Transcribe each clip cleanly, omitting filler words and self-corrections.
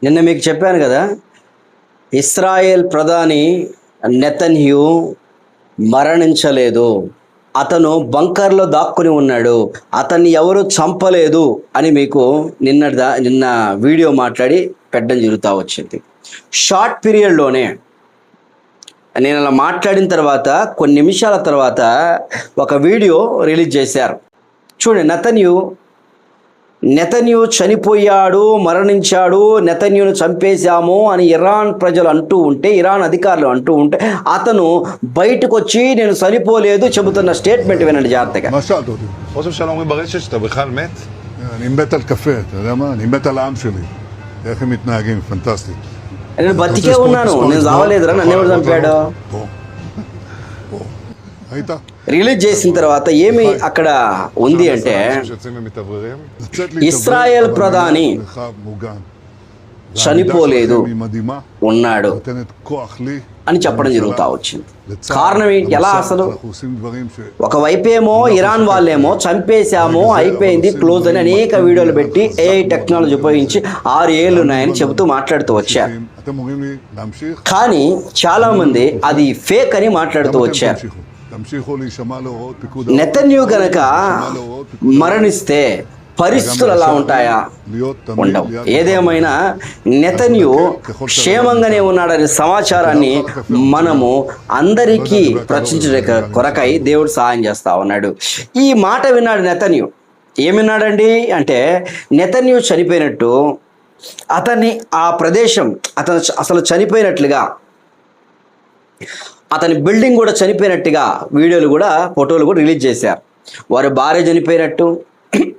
నిన్న మీకు చెప్పాను కదా, ఇస్రాయేల్ ప్రధాని నెతన్యాహు మరణించలేదు, అతను బంకర్లో దాక్కుని ఉన్నాడు, అతన్ని ఎవరు చంపలేదు అని మీకు నిన్న వీడియో మాట్లాడి పెట్టడం జరుగుతూ వచ్చింది. షార్ట్ పీరియడ్లోనే నేను అలా మాట్లాడిన తర్వాత కొన్ని నిమిషాల తర్వాత ఒక వీడియో రిలీజ్ చేశారు. చూడండి, నెతన్యాహు చనిపోయాడు, మరణించాడు, నెతన్యాహును చంపేశాము అని ఇరాన్ ప్రజలు అంటూ ఉంటే, ఇరాన్ అధికారులు అంటూ ఉంటే, అతను బయటకు వచ్చి నేను చనిపోలేదు చెబుతున్న స్టేట్మెంట్ వినండి జాగ్రత్తగా. אני מת על קפה, אתה יודע מה? אני מת על העם שלי. איך הם מתנהגים, פנטסטי. నేను బతికే ఉన్నాను, నేను చావలేదురా, నన్ను ఎవరు చంపాడు? రిలీజ్ చేసిన తర్వాత ఏమి అక్కడ ఉంది అంటే, ఇస్రాయేల్ ప్రధాని చనిపోలేదు, ఉన్నాడు అని చెప్పడం జరుగుతూ వచ్చింది. కారణం ఏంటి? ఎలా? అసలు ఒకవైపేమో ఇరాన్ వాళ్ళేమో చంపేశాము, అయిపోయింది, క్లోజ్ అని అనేక వీడియోలు పెట్టి AI టెక్నాలజీ ఉపయోగించి 6 ఏళ్ళు ఉన్నాయని చెబుతూ మాట్లాడుతూ వచ్చారు. కానీ చాలా మంది అది ఫేక్ అని మాట్లాడుతూ వచ్చారు. నెతన్యాహు గనక మరణిస్తే పరిస్థితులు ఎలా ఉంటాయా? ఉండవు. ఏదేమైనా నెతన్యాహు క్షేమంగానే ఉన్నాడనే సమాచారాన్ని మనము అందరికీ ప్రచురించే కొరకై దేవుడు సహాయం చేస్తా ఉన్నాడు. ఈ మాట విన్నాడు నెతన్యాహు. ఏమిన్నాడండి అంటే, నెతన్యాహు చనిపోయినట్టు, అతన్ని ఆ ప్రదేశం అతను అసలు చనిపోయినట్లుగా, అతని బిల్డింగ్ కూడా చనిపోయినట్టుగా వీడియోలు కూడా, ఫోటోలు కూడా రిలీజ్ చేశారు. వారి భార్య చనిపోయినట్టు,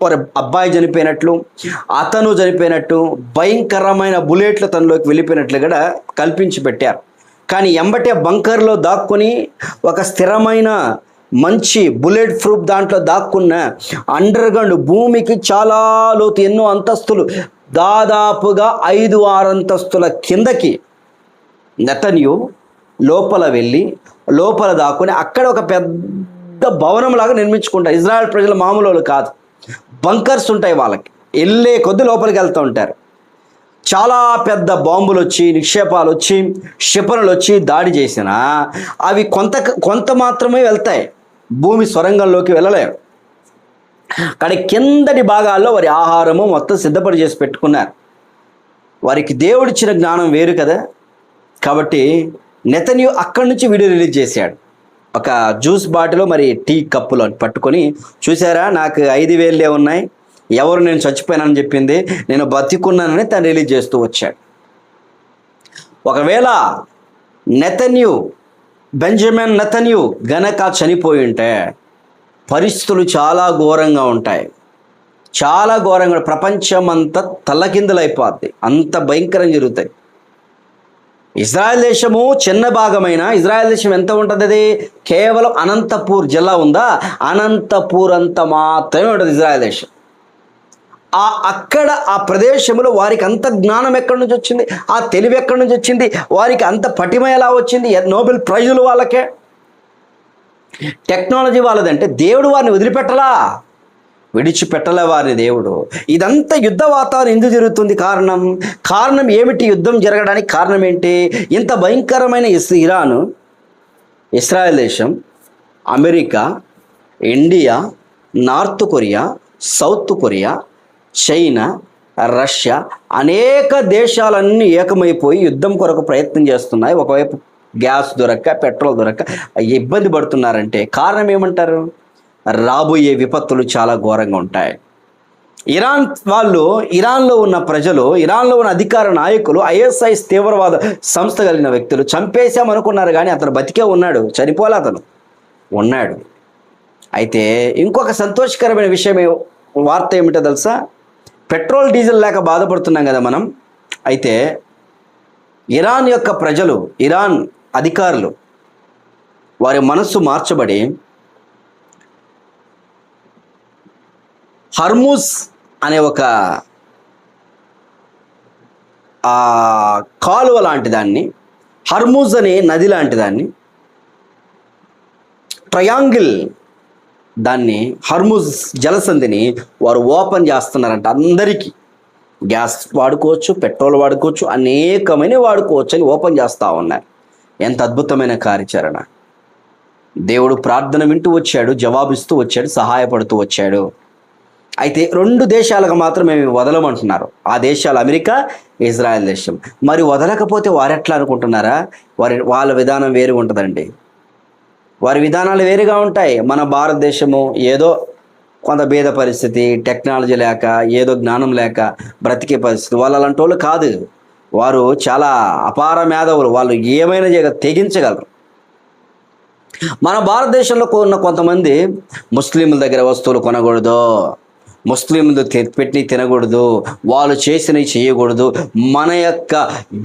వారి అబ్బాయి చనిపోయినట్లు, అతను చనిపోయినట్టు, భయంకరమైన బుల్లెట్లు తనలోకి వెళ్ళిపోయినట్లు కూడా కల్పించి పెట్టారు. కానీ ఎంబటే బంకర్లో దాక్కుని ఒక స్థిరమైన మంచి బుల్లెట్ ప్రూఫ్ దాంట్లో దాక్కున్న అండర్ గ్రౌండ్, భూమికి చాలా లోతు, ఎన్నో అంతస్తులు, దాదాపుగా 5-6 అంతస్తుల కిందకి నెతన్యాహు లోపల వెళ్ళి లోపల దాక్కుని అక్కడ ఒక పెద్ద భవనం లాగా నిర్మించుకుంటారు. ఇజ్రాయెల్ ప్రజలు మామూలు వాళ్ళు కాదు, బంకర్స్ ఉంటాయి వాళ్ళకి, వెళ్ళే కొద్ది లోపలికి వెళ్తూ ఉంటారు. చాలా పెద్ద బాంబులు వచ్చి, నిక్షేపాలు వచ్చి, క్షిపణులు వచ్చి దాడి చేసినా అవి కొంత మాత్రమే వెళ్తాయి, భూమి సొరంగంలోకి వెళ్ళలేవు. కానీ కిందటి భాగాల్లో వారి ఆహారము మొత్తం సిద్ధపడి చేసి పెట్టుకున్నారు. వారికి దేవుడిచ్చిన జ్ఞానం వేరు కదా. కాబట్టి నెతన్యాహు అక్కడి నుంచి వీడియో రిలీజ్ చేశాడు. ఒక జ్యూస్ బాటిల్ మరి టీ కప్పులో పట్టుకొని, చూసారా నాకు 5,000 ఉన్నాయి, ఎవరు నేను చచ్చిపోయానని చెప్పింది, నేను బతికున్నానని తను రిలీజ్ చేస్తూ వచ్చాడు. ఒకవేళ బెంజమిన్ నెతన్యాహు గనక చనిపోయి ఉంటే పరిస్థితులు చాలా ఘోరంగా ఉంటాయి, చాలా ఘోరంగా, ప్రపంచం అంతా తల్లకిందులైపోద్ది, అంత భయంకరం జరుగుతాయి. ఇజ్రాయెల్ దేశము చిన్న భాగమైన, ఇజ్రాయెల్ దేశం ఎంత ఉంటుంది? అది కేవలం అనంతపూర్ జిల్లా ఉందా, అనంతపూర్ అంత మాత్రమే ఉంటుంది ఇజ్రాయెల్ దేశం. అక్కడ ఆ ప్రదేశంలో వారికి అంత జ్ఞానం ఎక్కడి నుంచి వచ్చింది, ఆ తెలివి ఎక్కడి నుంచి వచ్చింది, వారికి అంత పటిమ ఎలా వచ్చింది? నోబెల్ ప్రైజులు వాళ్ళకే, టెక్నాలజీ వాళ్ళదంటే దేవుడు వారిని విడిచిపెట్టలే వారిని దేవుడు. ఇదంతా యుద్ధ వాతావరణం ఎందుకు జరుగుతుంది? కారణం ఏమిటి? యుద్ధం జరగడానికి కారణం ఏంటి? ఇంత భయంకరమైన ఇరాను, ఇస్రాయెల్ దేశం, America, India, north Korea, south Korea, China, Russia, అనేక దేశాలన్నీ ఏకమైపోయి యుద్ధం కొరకు ప్రయత్నం చేస్తున్నాయి. ఒకవైపు గ్యాస్ దొరక్క, పెట్రోల్ దొరక్క ఇబ్బంది పడుతున్నారంటే కారణం ఏమంటారు? రాబోయే విపత్తులు చాలా ఘోరంగా ఉంటాయి. ఇరాన్లో ఉన్న ప్రజలు, ఇరాన్లో ఉన్న అధికార నాయకులు, ISIS తీవ్రవాద సంస్థ కలిగిన వ్యక్తులు చంపేశామనుకున్నారు, కానీ అతను బతికే ఉన్నాడు, చనిపోలే, అతను ఉన్నాడు. అయితే ఇంకొక సంతోషకరమైన విషయం, వార్త ఏమిటో తెలుసా? పెట్రోల్ డీజిల్ లేక బాధపడుతున్నాం కదా మనం. అయితే ఇరాన్ యొక్క ప్రజలు, ఇరాన్ అధికారులు, వారి మనస్సు మార్చబడి హర్ముజ్ అనే ఒక కాలువ లాంటి దాన్ని, హర్ముజ్ అనే నది లాంటి దాన్ని, ట్రయాంగిల్ దాన్ని, హర్ముజ్ జలసంధిని వారు ఓపెన్ చేస్తున్నారంట అందరికీ. గ్యాస్ వాడుకోవచ్చు, పెట్రోల్ వాడుకోవచ్చు, అనేకమైన వాడుకోవచ్చు అని ఓపెన్ చేస్తూ ఉన్నారు. ఎంత అద్భుతమైన కార్యాచరణ! దేవుడు ప్రార్థన వింటూ వచ్చాడు, జవాబిస్తూ వచ్చాడు, సహాయపడుతూ వచ్చాడు. అయితే 2 దేశాలకు మాత్రం మేము వదలమంటున్నారు. ఆ దేశాలు అమెరికా, ఇజ్రాయెల్ దేశం. మరి వదలకపోతే వారెట్లా అనుకుంటున్నారా? వాళ్ళ విధానం వేరు ఉంటుందండి. వారి విధానాలు వేరుగా ఉంటాయి. మన భారతదేశము ఏదో కొంత భేద పరిస్థితి, టెక్నాలజీ లేక, ఏదో జ్ఞానం లేక బ్రతికే పరిస్థితి. వాళ్ళు అలాంటి వాళ్ళు కాదు. వారు చాలా అపార మేధావులు. వాళ్ళు ఏమైనా తెగించగలరు. మన భారతదేశంలో ఉన్న కొంతమంది ముస్లింల దగ్గర వస్తువులు కొనకూడదు, ముస్లింలు పెట్టి తినకూడదు, వాళ్ళు చేసినవి చేయకూడదు, మన యొక్క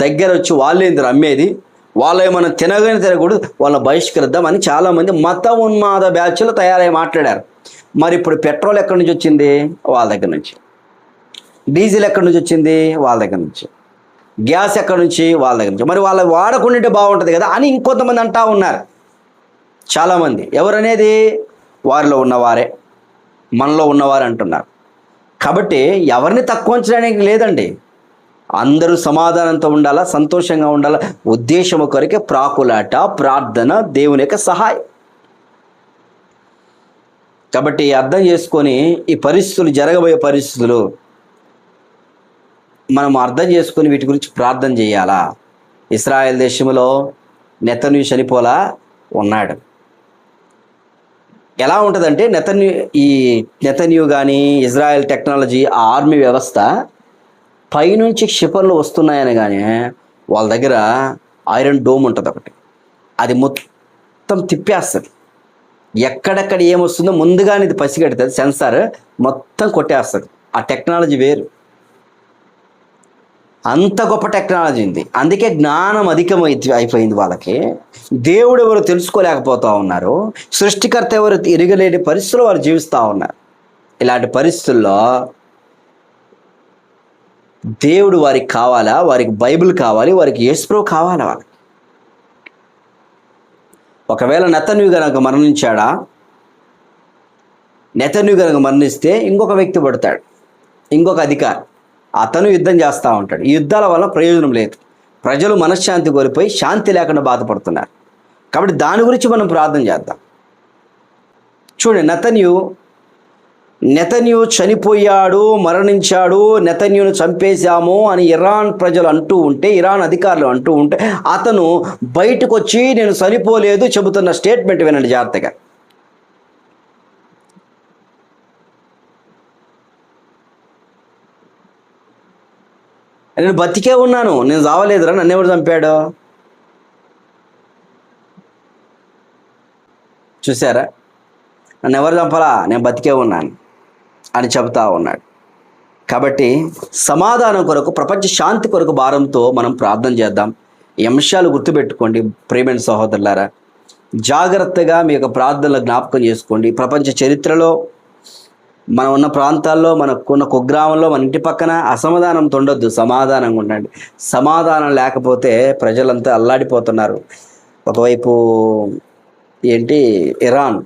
దగ్గర వచ్చి వాళ్ళేందరూ అమ్మేది, వాళ్ళు ఏమైనా తినకూడదు, వాళ్ళని బహిష్కరిద్దాం అని చాలామంది మత ఉన్మాద బ్యాచ్లు తయారై మాట్లాడారు. మరి ఇప్పుడు పెట్రోల్ ఎక్కడి నుంచి వచ్చింది? వాళ్ళ దగ్గర నుంచి. డీజిల్ ఎక్కడి నుంచి వచ్చింది? వాళ్ళ దగ్గర నుంచి. గ్యాస్ ఎక్కడి నుంచి? వాళ్ళ దగ్గర నుంచి. మరి వాళ్ళు వాడకుంటే బాగుంటుంది కదా అని ఇంకొంతమంది అంటా ఉన్నారు చాలామంది. ఎవరనేది? వారిలో ఉన్నవారే, మనలో ఉన్నవారు అంటున్నారు. కాబట్టి ఎవరిని తక్కువ ఉంచడానికి లేదండి. అందరూ సమాధానంతో ఉండాలా, సంతోషంగా ఉండాలా. ఉద్దేశం కొరకే ప్రాకులాట, ప్రార్థన, దేవుని యొక్క సహాయం. కాబట్టి అర్థం చేసుకొని ఈ పరిస్థితులు, జరగబోయే పరిస్థితులు మనం అర్థం చేసుకొని వీటి గురించి ప్రార్థన చేయాలా. ఇశ్రాయేల్ దేశంలో నెతన్యు చనిపోలా ఉన్నాడు. ఎలా ఉంటుందంటే ఈ నెతన్యు కానీ, ఇజ్రాయెల్ టెక్నాలజీ, ఆ ఆర్మీ వ్యవస్థ పైనుంచి క్షిపణులు వస్తున్నాయని కానీ వాళ్ళ దగ్గర ఐరన్ డోమ్ ఉంటుంది ఒకటి. అది మొత్తం తిప్పేస్తుంది. ఎక్కడెక్కడ ఏమొస్తుందో ముందుగానే ఇది పసిగడుతుంది. సెన్సార్ మొత్తం కొట్టేస్తుంది. ఆ టెక్నాలజీ వేరు. అంత గొప్ప టెక్నాలజీ ఉంది. అందుకే జ్ఞానం అయిపోయింది వాళ్ళకి. దేవుడు ఎవరు తెలుసుకోలేకపోతూ ఉన్నారు. సృష్టికర్త ఎవరు ఎరగలేని పరిస్థితుల్లో వారు జీవిస్తూ ఉన్నారు. ఇలాంటి పరిస్థితుల్లో దేవుడు వారికి కావాలా? వారికి బైబిల్ కావాలి, వారికి యేసుప్రభువు కావాలా? వాళ్ళకి ఒకవేళ నెతన్యు గనక మరణించాడా? నెతన్యు గనక మరణిస్తే ఇంకొక వ్యక్తి పడతాడు, ఇంకొక అధికారి. అతను యుద్ధం చేస్తూ ఉంటాడు. ఈ యుద్ధాల వల్ల ప్రయోజనం లేదు. ప్రజలు మనశ్శాంతి కోల్పోయి శాంతి లేకుండా బాధపడుతున్నారు. కాబట్టి దాని గురించి మనం ప్రార్థన చేద్దాం. చూడండి, నెతన్యు చనిపోయాడు, మరణించాడు, నెతన్యును చంపేశాము అని ఇరాన్ ప్రజలు అంటూ ఉంటే, ఇరాన్ అధికారులు అంటూ ఉంటే, అతను బయటకు వచ్చి నేను చనిపోలేదు చెబుతున్న స్టేట్మెంట్ వినండి జాగ్రత్తగా. నేను బతికే ఉన్నాను, నేను చావలేదురా, నన్ను ఎవరు చంపాడు? చూసారా? నన్ను ఎవరు చంపాలా? నేను బతికే ఉన్నాను అని చెబుతా ఉన్నాడు. కాబట్టి సమాధానం కొరకు, ప్రపంచ శాంతి కొరకు భారంతో మనం ప్రార్థన చేద్దాం. ఈ అంశాలు గుర్తుపెట్టుకోండి ప్రియమైన సహోదరులారా. జాగ్రత్తగా మీ యొక్క ప్రార్థనలు జ్ఞాపకం చేసుకోండి. ప్రపంచ చరిత్రలో మనం ఉన్న ప్రాంతాల్లో, మనకున్న కుగ్రామంలో, మన ఇంటి పక్కన అసమాధానంతో ఉండొద్దు, సమాధానంగా ఉండండి. సమాధానం లేకపోతే ప్రజలంతా అల్లాడిపోతున్నారు. ఒకవైపు ఇరాన్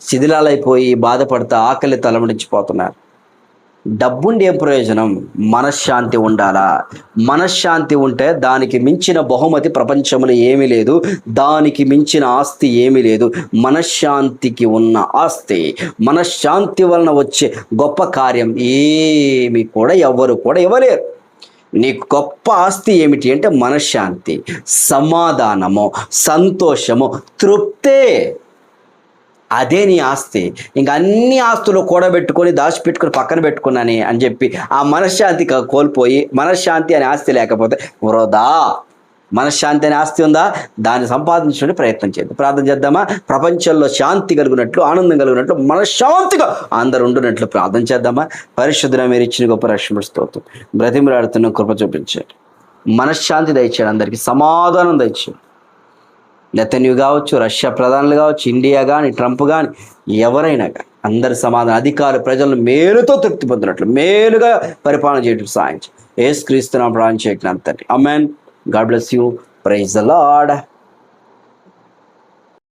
శిథిలాలైపోయి బాధపడుతూ ఆకలి తలమడించిపోతున్నారు. డబ్బుండి ఏం ప్రయోజనం? మనశ్శాంతి ఉండాలా. మనశ్శాంతి ఉంటే దానికి మించిన బహుమతి ప్రపంచంలో ఏమీ లేదు, దానికి మించిన ఆస్తి ఏమీ లేదు. మనశ్శాంతికి ఉన్న ఆస్తి, మనశ్శాంతి వలన వచ్చే గొప్ప కార్యం ఏమి కూడా ఎవ్వరు కూడా ఇవ్వలేరు. నీకు గొప్ప ఆస్తి ఏమిటి అంటే మనశ్శాంతి, సమాధానము, సంతోషము, తృప్తే. అదే నీ ఆస్తి. ఇంకా అన్ని ఆస్తులు కూడబెట్టుకొని దాచిపెట్టుకొని పక్కన పెట్టుకున్నాని అని చెప్పి ఆ మనశ్శాంతి కోల్పోయి, మనశ్శాంతి అనే ఆస్తి లేకపోతే వృధా. మనశ్శాంతి అనే ఆస్తి ఉందా? దాన్ని సంపాదించడానికి ప్రయత్నం చేద్దాం. ప్రార్థన చేద్దామా? ప్రపంచంలో శాంతి కలిగినట్లు, ఆనందం కలిగినట్లు, మనశ్శాంతిగా అందరూ ఉండునట్లు ప్రార్థన చేద్దామా? పరిశుద్ధుడా, మీరు ఇచ్చిన గొప్ప రక్షణ స్తోత్రం. బ్రతిమలాడుతున్న కృప చూపించండి. మనశ్శాంతి దయచేయండి, అందరికీ సమాధానం దయచేయండి. నెతన్యు కావచ్చు, రష్యా ప్రధానులు కావచ్చు, ఇండియా కానీ, ట్రంప్ కానీ, ఎవరైనా కానీ అందరి సమాధానం, అధికారులు ప్రజలను మేలుతో తృప్తి పొందినట్లు, మేలుగా పరిపాలన చేయడం సాయం యేసుక్రీస్తు నామమున ప్రార్థన చేయగలను తండ్రి. Amen. God bless you. Praise the lord.